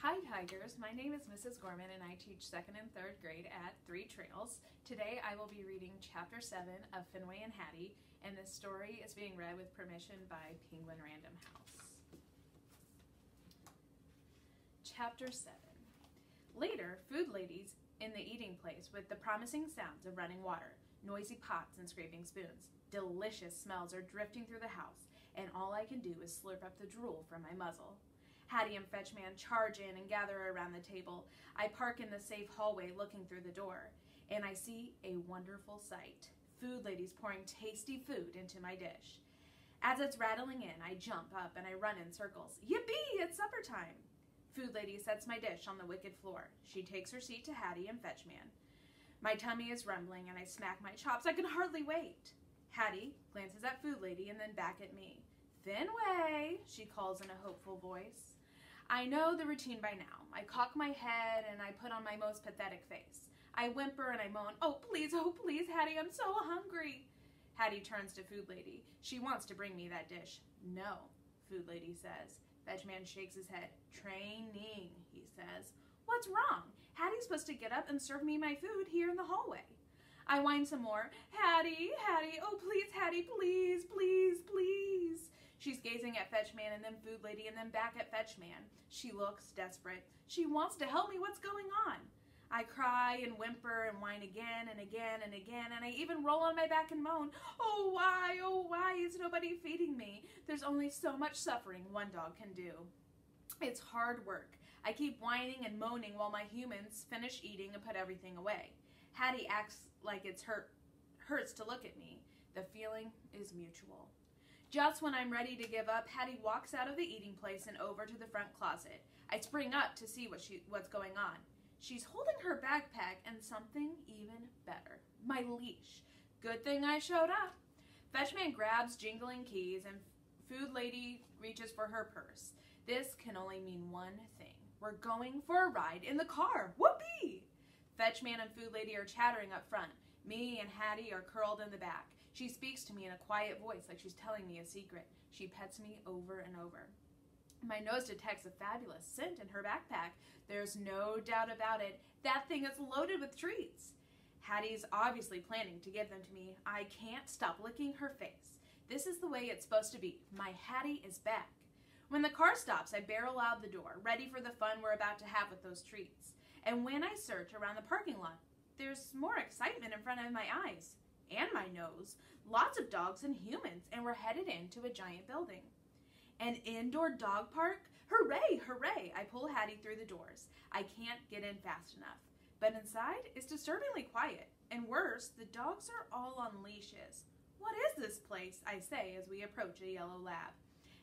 Hi Tigers, my name is Mrs. Gorman and I teach 2nd and 3rd grade at Three Trails. Today I will be reading Chapter 7 of Fenway and Hattie, and this story is being read with permission by Penguin Random House. Chapter 7. Later, food ladies in the eating place with the promising sounds of running water, noisy pots and scraping spoons. Delicious smells are drifting through the house, and all I can do is slurp up the drool from my muzzle. Hattie and Fetchman charge in and gather around the table. I park in the safe hallway looking through the door, and I see a wonderful sight. Food ladies pouring tasty food into my dish. As it's rattling in, I jump up and I run in circles. Yippee, it's supper time! Food lady sets my dish on the wicker floor. She takes her seat to Hattie and Fetchman. My tummy is rumbling and I smack my chops. I can hardly wait. Hattie glances at food lady and then back at me. Fenway, she calls in a hopeful voice. I know the routine by now. I cock my head and I put on my most pathetic face. I whimper and I moan, oh please, Hattie, I'm so hungry. Hattie turns to food lady. She wants to bring me that dish. No, food lady says. Fetchman shakes his head. Training, he says. What's wrong? Hattie's supposed to get up and serve me my food here in the hallway. I whine some more. Hattie, oh please, Hattie, please. She's gazing at Fetchman and then food lady and then back at Fetchman. She looks desperate. She wants to help me. What's going on? I cry and whimper and whine again and again and again, and I even roll on my back and moan. Oh why is nobody feeding me? There's only so much suffering one dog can do. It's hard work. I keep whining and moaning while my humans finish eating and put everything away. Hattie acts like it hurts to look at me. The feeling is mutual. Just when I'm ready to give up, Hattie walks out of the eating place and over to the front closet. I spring up to see what's going on. She's holding her backpack and something even better. My leash. Good thing I showed up. Fetchman grabs jingling keys and food lady reaches for her purse. This can only mean one thing. We're going for a ride in the car. Whoopee! Fetchman and food lady are chattering up front. Me and Hattie are curled in the back. She speaks to me in a quiet voice like she's telling me a secret. She pets me over and over. My nose detects a fabulous scent in her backpack. There's no doubt about it. That thing is loaded with treats. Hattie's obviously planning to give them to me. I can't stop licking her face. This is the way it's supposed to be. My Hattie is back. When the car stops, I barrel out the door, ready for the fun we're about to have with those treats. And when I search around the parking lot, there's more excitement in front of my eyes and my nose. Lots of dogs and humans, and we're headed into a giant building. An indoor dog park? Hooray, hooray! I pull Hattie through the doors. I can't get in fast enough. But inside, it's disturbingly quiet. And worse, the dogs are all on leashes. What is this place? I say as we approach a yellow lab.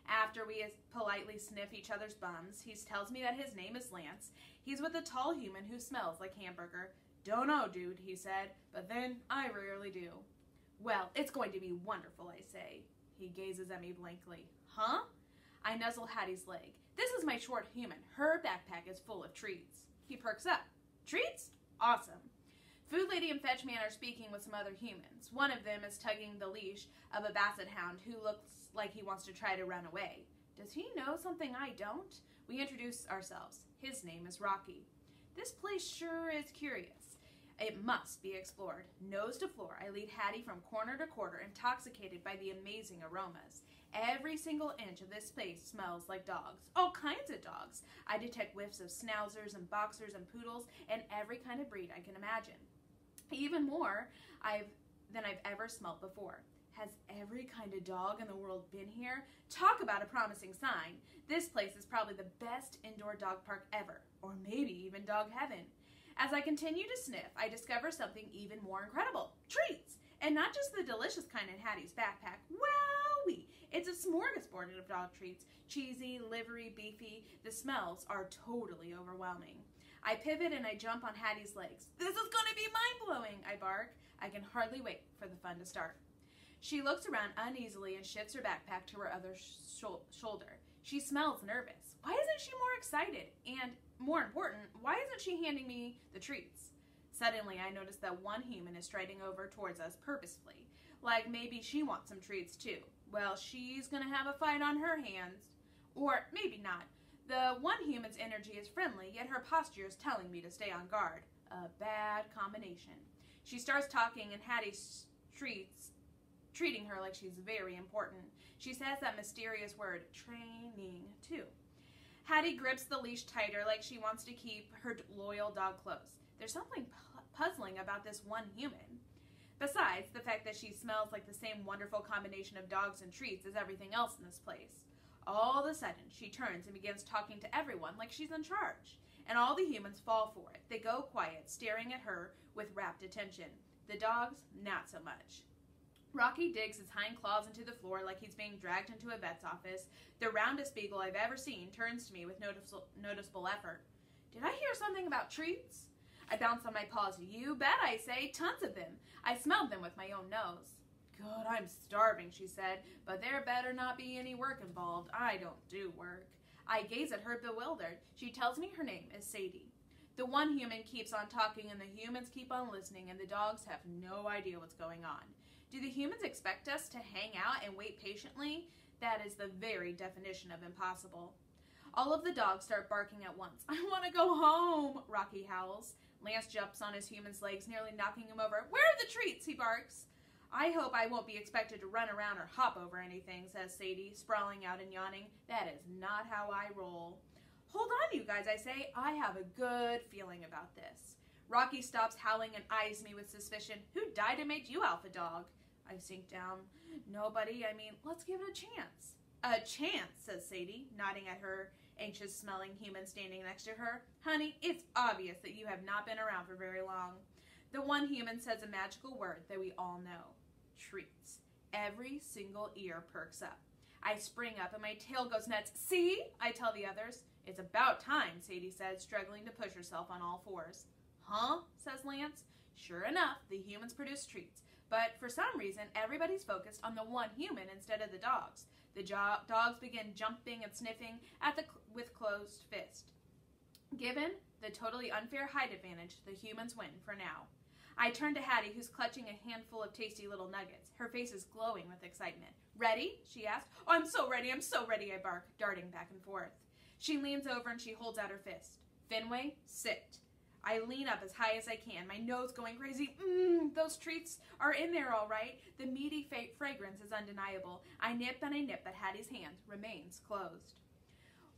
After we politely sniff each other's bums, he tells me that his name is Lance. He's with a tall human who smells like hamburger. Don't know, dude, he said, but then I rarely do. Well, it's going to be wonderful, I say. He gazes at me blankly. Huh? I nuzzle Hattie's leg. This is my short human. Her backpack is full of treats. He perks up. Treats? Awesome. Food lady and Fetchman are speaking with some other humans. One of them is tugging the leash of a basset hound who looks like he wants to try to run away. Does he know something I don't? We introduce ourselves. His name is Rocky. This place sure is curious. It must be explored. Nose to floor, I lead Hattie from corner to corner, intoxicated by the amazing aromas. Every single inch of this place smells like dogs. All kinds of dogs. I detect whiffs of schnauzers and boxers and poodles and every kind of breed I can imagine. Even more than I've ever smelt before. Has every kind of dog in the world been here? Talk about a promising sign. This place is probably the best indoor dog park ever, or maybe even dog heaven. As I continue to sniff, I discover something even more incredible. Treats! And not just the delicious kind in Hattie's backpack. Wowee! It's a smorgasbord of dog treats. Cheesy, livery, beefy. The smells are totally overwhelming. I pivot and I jump on Hattie's legs. This is going to be mind-blowing, I bark. I can hardly wait for the fun to start. She looks around uneasily and shifts her backpack to her other shoulder. She smells nervous. Why isn't she more excited? And more important, why isn't she handing me the treats? Suddenly, I notice that one human is striding over towards us purposefully, like maybe she wants some treats too. Well, she's gonna have a fight on her hands. Or maybe not. The one human's energy is friendly, yet her posture is telling me to stay on guard. A bad combination. She starts talking, and Hattie treating her like she's very important. She says that mysterious word, training, too. Hattie grips the leash tighter, like she wants to keep her loyal dog close. There's something puzzling about this one human. Besides the fact that she smells like the same wonderful combination of dogs and treats as everything else in this place. All of a sudden, she turns and begins talking to everyone like she's in charge. And all the humans fall for it. They go quiet, staring at her with rapt attention. The dogs, not so much. Rocky digs his hind claws into the floor like he's being dragged into a vet's office. The roundest beagle I've ever seen turns to me with noticeable effort. Did I hear something about treats? I bounce on my paws. You bet, I say. Tons of them. I smelled them with my own nose. Good, I'm starving, she said, but there better not be any work involved. I don't do work. I gaze at her bewildered. She tells me her name is Sadie. The one human keeps on talking, and the humans keep on listening, and the dogs have no idea what's going on. Do the humans expect us to hang out and wait patiently? That is the very definition of impossible. All of the dogs start barking at once. I want to go home, Rocky howls. Lance jumps on his human's legs, nearly knocking him over. Where are the treats? He barks. I hope I won't be expected to run around or hop over anything, says Sadie, sprawling out and yawning. That is not how I roll. Hold on, you guys, I say. I have a good feeling about this. Rocky stops howling and eyes me with suspicion. Who died and made you alpha dog? I sink down. Nobody. Let's give it a chance. A chance, says Sadie, nodding at her anxious-smelling human standing next to her. Honey, it's obvious that you have not been around for very long. The one human says a magical word that we all know. Treats. Every single ear perks up. I spring up and my tail goes nuts. See? I tell the others. It's about time, Sadie said, struggling to push herself on all fours. Huh? Says Lance. Sure enough, the humans produce treats. But for some reason, everybody's focused on the one human instead of the dogs. The dogs begin jumping and sniffing with closed fist. Given the totally unfair height advantage, the humans win for now. I turn to Hattie, who's clutching a handful of tasty little nuggets. Her face is glowing with excitement. Ready? She asks. Oh, I'm so ready, I bark, darting back and forth. She leans over and she holds out her fist. Fenway, sit. I lean up as high as I can, my nose going crazy. Those treats are in there all right. The meaty fragrance is undeniable. I nip and I nip, but Hattie's hand remains closed.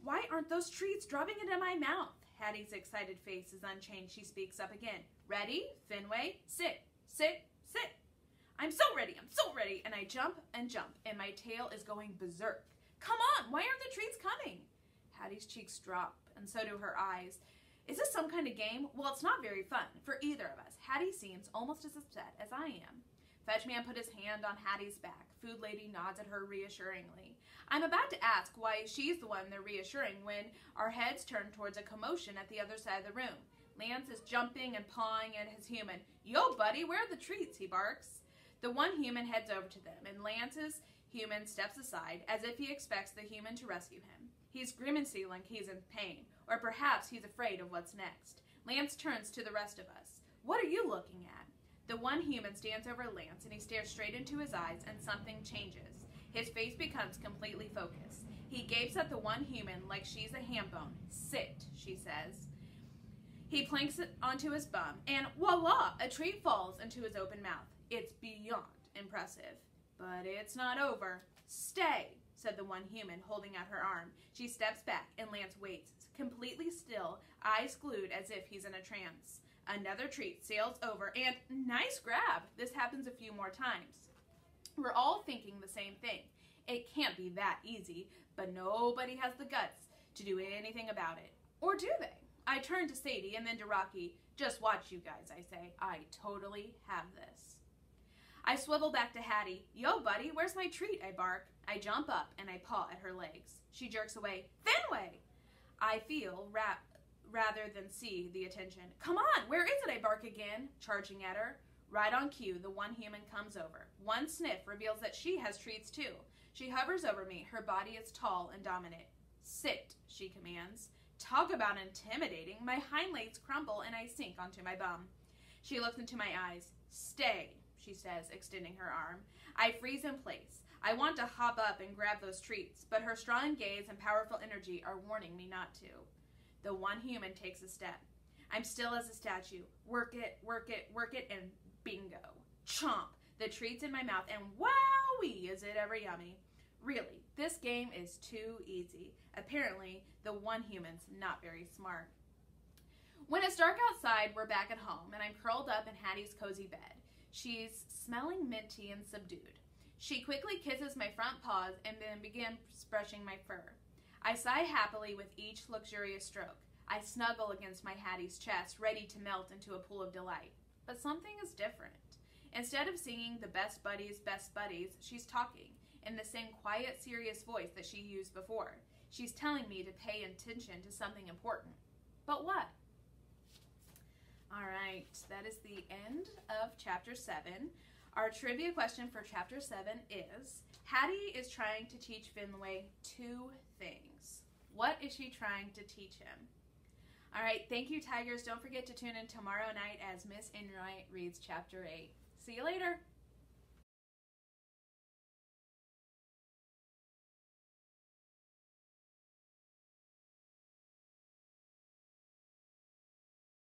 Why aren't those treats dropping into my mouth? Hattie's excited face is unchanged. She speaks up again. Ready? Fenway, sit, sit, sit. I'm so ready, and I jump, and my tail is going berserk. Come on, why aren't the treats coming? Hattie's cheeks drop, and so do her eyes. Is this some kind of game? Well, it's not very fun for either of us. Hattie seems almost as upset as I am. Fetchman put his hand on Hattie's back. Food Lady nods at her reassuringly. I'm about to ask why she's the one they're reassuring when our heads turn towards a commotion at the other side of the room. Lance is jumping and pawing at his human. Yo, buddy, where are the treats? He barks. The one human heads over to them, and Lance's human steps aside as if he expects the human to rescue him. He's grimacing like he's in pain, or perhaps he's afraid of what's next. Lance turns to the rest of us. What are you looking at? The one human stands over Lance, and he stares straight into his eyes, and something changes. His face becomes completely focused. He gapes at the one human like she's a ham bone. Sit, she says. He planks it onto his bum, and voila, a treat falls into his open mouth. It's beyond impressive. But it's not over. Stay, said the one human, holding out her arm. She steps back, and Lance waits, completely still, eyes glued as if he's in a trance. Another treat sails over, and nice grab. This happens a few more times. We're all thinking the same thing. It can't be that easy, but nobody has the guts to do anything about it. Or do they? I turn to Sadie and then to Rocky. Just watch, you guys, I say. I totally have this. I swivel back to Hattie. Yo, buddy, where's my treat? I bark. I jump up and I paw at her legs. She jerks away. Fenway! I feel rather than see the attention. Come on, where is it? I bark again, charging at her. Right on cue, the one human comes over. One sniff reveals that she has treats too. She hovers over me. Her body is tall and dominant. Sit, she commands. Talk about intimidating. My hind legs crumble and I sink onto my bum. She looks into my eyes. Stay, she says, extending her arm. I freeze in place. I want to hop up and grab those treats, but her strong gaze and powerful energy are warning me not to. The one human takes a step. I'm still as a statue. Work it, work it, work it, and bingo. Chomp! The treat's in my mouth, and wowee, is it ever yummy. Really, this game is too easy. Apparently, the one human's not very smart. When it's dark outside, we're back at home, and I'm curled up in Hattie's cozy bed. She's smelling minty and subdued. She quickly kisses my front paws and then begins brushing my fur. I sigh happily with each luxurious stroke. I snuggle against my Hattie's chest, ready to melt into a pool of delight. But something is different. Instead of singing the best buddies, she's talking in the same quiet, serious voice that she used before. She's telling me to pay attention to something important. But what? All right, that is the end of Chapter 7. Our trivia question for Chapter 7 is, Hattie is trying to teach Fenway 2 things. What is she trying to teach him? All right, thank you, Tigers. Don't forget to tune in tomorrow night as Miss Enright reads Chapter 8. See you later.